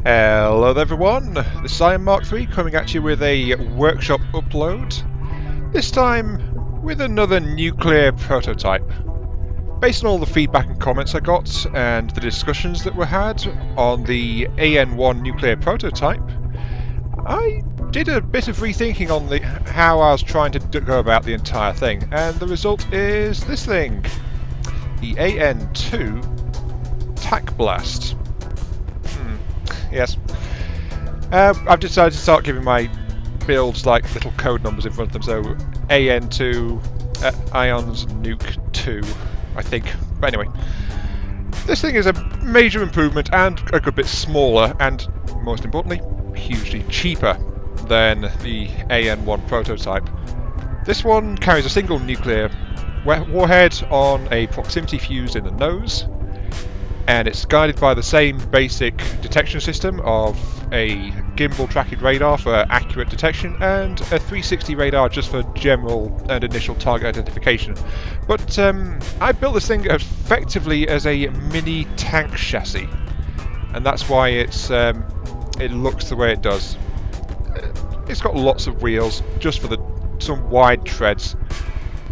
Hello there everyone, this is Iron Mark 3 coming at you with a workshop upload, this time with another nuclear prototype. Based on all the feedback and comments I got and the discussions that were had on the AN1 nuclear prototype, I did a bit of rethinking on how I was trying to go about the entire thing, and the result is this thing, the AN2 Tac Blast. Yes. I've decided to start giving my builds like little code numbers in front of them, so AN2 Ions Nuke 2, I think. But anyway, this thing is a major improvement and a good bit smaller and, most importantly, hugely cheaper than the AN1 prototype. This one carries a single nuclear warhead on a proximity fuse in the nose, and it's guided by the same basic detection system of a gimbal tracking radar for accurate detection and a 360 radar just for general and initial target identification. But I built this thing effectively as a mini tank chassis, and that's why it looks the way it does. It's got lots of wheels just for some wide treads.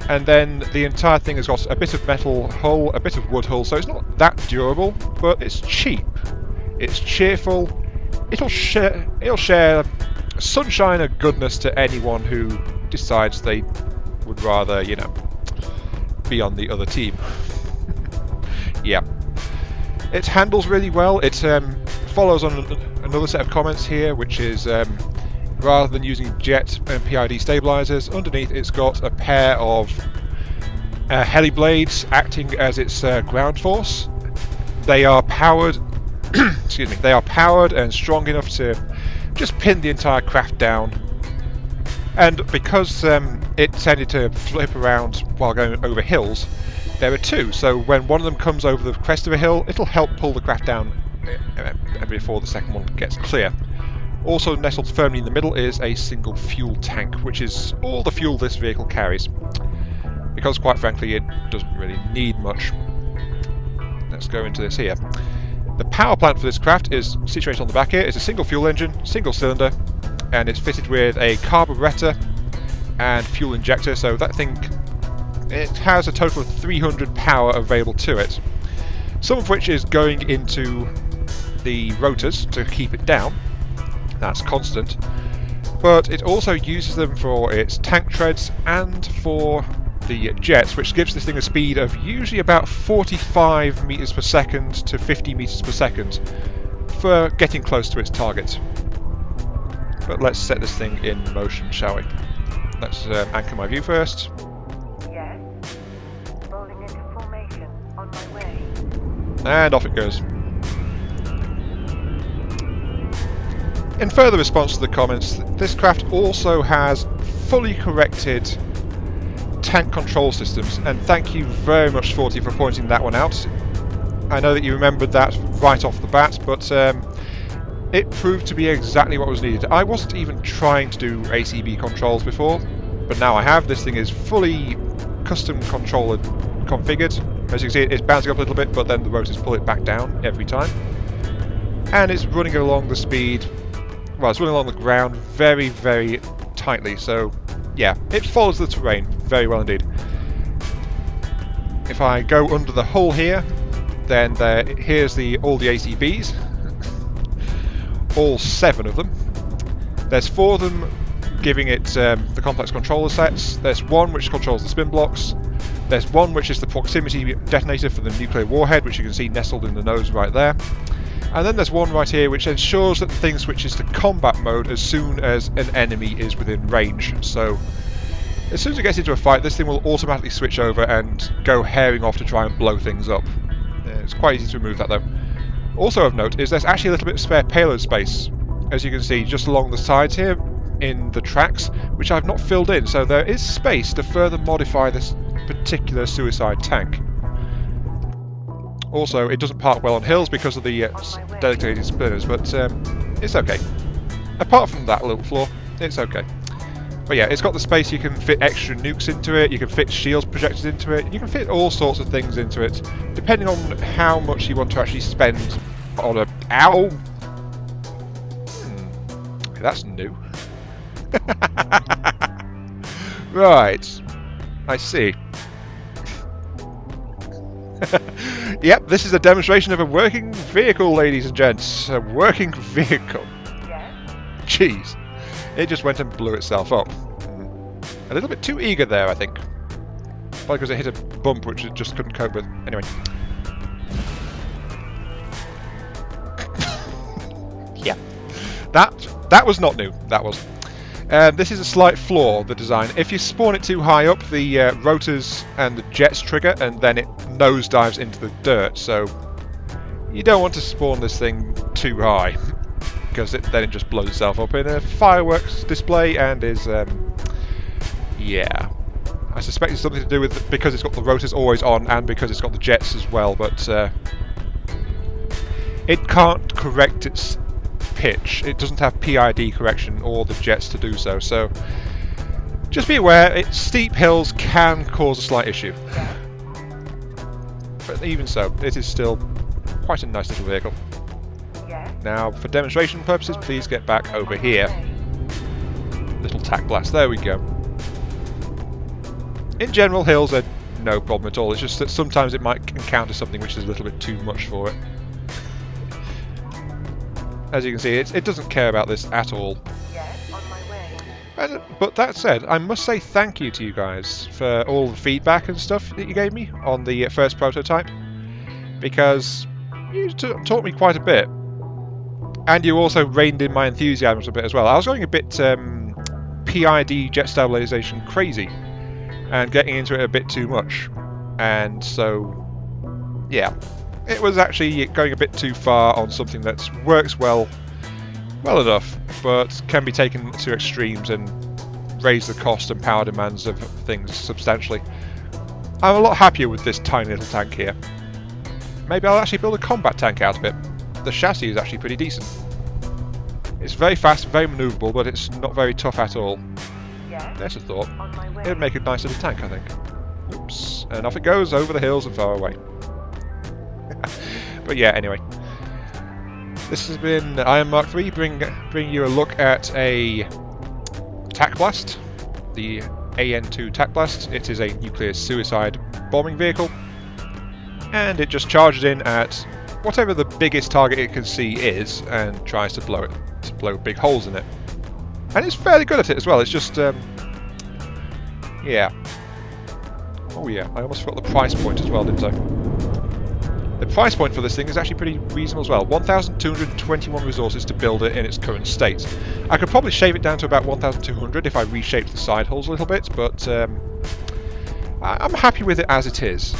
And then the entire thing has got a bit of metal hull, a bit of wood hull, so it's not that durable, but it's cheap, it's cheerful, it'll share sunshine and goodness to anyone who decides they would rather, you know, be on the other team. Yeah. It handles really well. It follows on another set of comments here, which is rather than using jet and PID stabilizers, underneath it's got a pair of heli blades acting as its ground force. They are powered excuse me, they are powered and strong enough to just pin the entire craft down. And because it tended to flip around while going over hills, there are two, so when one of them comes over the crest of a hill, it'll help pull the craft down before the second one gets clear. Also nestled firmly in the middle is a single fuel tank, which is all the fuel this vehicle carries, because quite frankly it doesn't really need much. Let's go into this here. The power plant for this craft is situated on the back here. It's a single fuel engine, single cylinder, and it's fitted with a carburetor and fuel injector, so that thing, it has a total of 300 power available to it, some of which is going into the rotors to keep it down. That's constant, but it also uses them for its tank treads and for the jets, which gives this thing a speed of usually about 45 meters per second to 50 meters per second for getting close to its target. But let's set this thing in motion, shall we? Let's anchor my view first. Yes. Rolling into formation on my way. And off it goes. In further response to the comments, this craft also has fully corrected tank control systems, and thank you very much, Forty, for pointing that one out. I know that you remembered that right off the bat, but it proved to be exactly what was needed. I wasn't even trying to do ACB controls before, but now I have. This thing is fully custom controller configured. As you can see, it's bouncing up a little bit, but then the rotors pull it back down every time. And it's running along the speed. Well, it's running along the ground very, very tightly, so yeah, it follows the terrain very well indeed. If I go under the hull here, then here's all the ACBs, all 7 of them. There's 4 of them giving it the complex controller sets. There's 1 which controls the spin blocks. There's 1 which is the proximity detonator for the nuclear warhead, which you can see nestled in the nose right there. And then there's 1 right here which ensures that the thing switches to combat mode as soon as an enemy is within range. So as soon as it gets into a fight, this thing will automatically switch over and go herring off to try and blow things up. It's quite easy to remove that though. Also of note is there's actually a little bit of spare payload space, as you can see just along the sides here in the tracks, which I've not filled in, so there is space to further modify this particular suicide tank. Also, it doesn't park well on hills because of the dedicated spinners, but it's okay. Apart from that little flaw, it's okay. But yeah, it's got the space. You can fit extra nukes into it, you can fit shields projectors into it, you can fit all sorts of things into it, depending on how much you want to actually spend on a... Ow! that's new. Right, I see. Yep, this is a demonstration of a working vehicle, ladies and gents. A working vehicle. Yes. Jeez. It just went and blew itself up. A little bit too eager there, I think. Probably because it hit a bump which it just couldn't cope with. Anyway. Yeah. That was not new. That was. This is a slight flaw of the design. If you spawn it too high up, the rotors and the jets trigger, and then it nosedives into the dirt. So you don't want to spawn this thing too high, because then it just blows itself up in a fireworks display and is, yeah. I suspect it's something to do with because it's got the rotors always on and because it's got the jets as well, but it can't correct its pitch. It doesn't have PID correction or the jets to do so, so just be aware, steep hills can cause a slight issue. But even so, it is still quite a nice little vehicle. Yes. Now, for demonstration purposes, please get back over here. Little Tac Blast, there we go. In general, hills are no problem at all. It's just that sometimes it might encounter something which is a little bit too much for it. As you can see, it doesn't care about this at all. Yes, on my way. But that said, I must say thank you to you guys for all the feedback and stuff that you gave me on the first prototype, because you taught me quite a bit, and you also reined in my enthusiasm a bit as well. I was going a bit PID jet stabilization crazy, and getting into it a bit too much, and so yeah, it was actually going a bit too far on something that works well enough, but can be taken to extremes and raise the cost and power demands of things substantially. I'm a lot happier with this tiny little tank here. Maybe I'll actually build a combat tank out of it. The chassis is actually pretty decent. It's very fast, very manoeuvrable, but it's not very tough at all. Yes. There's a thought. On my way. It would make a nice little tank, I think. Oops. And off it goes over the hills and far away. But yeah, anyway. This has been Iron Mark III, bring you a look at a Tac Blast, the AN2 Tac Blast. It is a nuclear suicide bombing vehicle, and it just charges in at whatever the biggest target it can see is and tries to blow big holes in it. And it's fairly good at it as well. It's just yeah. Oh yeah, I almost forgot the price point as well, didn't I? The price point for this thing is actually pretty reasonable as well. 1,221 resources to build it in its current state. I could probably shave it down to about 1,200 if I reshaped the side hulls a little bit, but I'm happy with it as it is.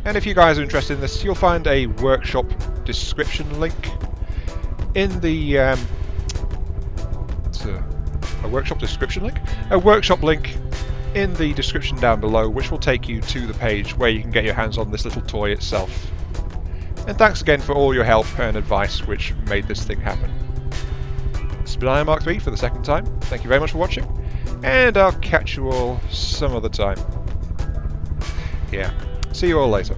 And if you guys are interested in this, you'll find a workshop description link in the a workshop description link? A workshop link in the description down below, which will take you to the page where you can get your hands on this little toy itself. And thanks again for all your help and advice which made this thing happen. This has been Iron Mark III for the second time. Thank you very much for watching, and I'll catch you all some other time. Yeah, see you all later.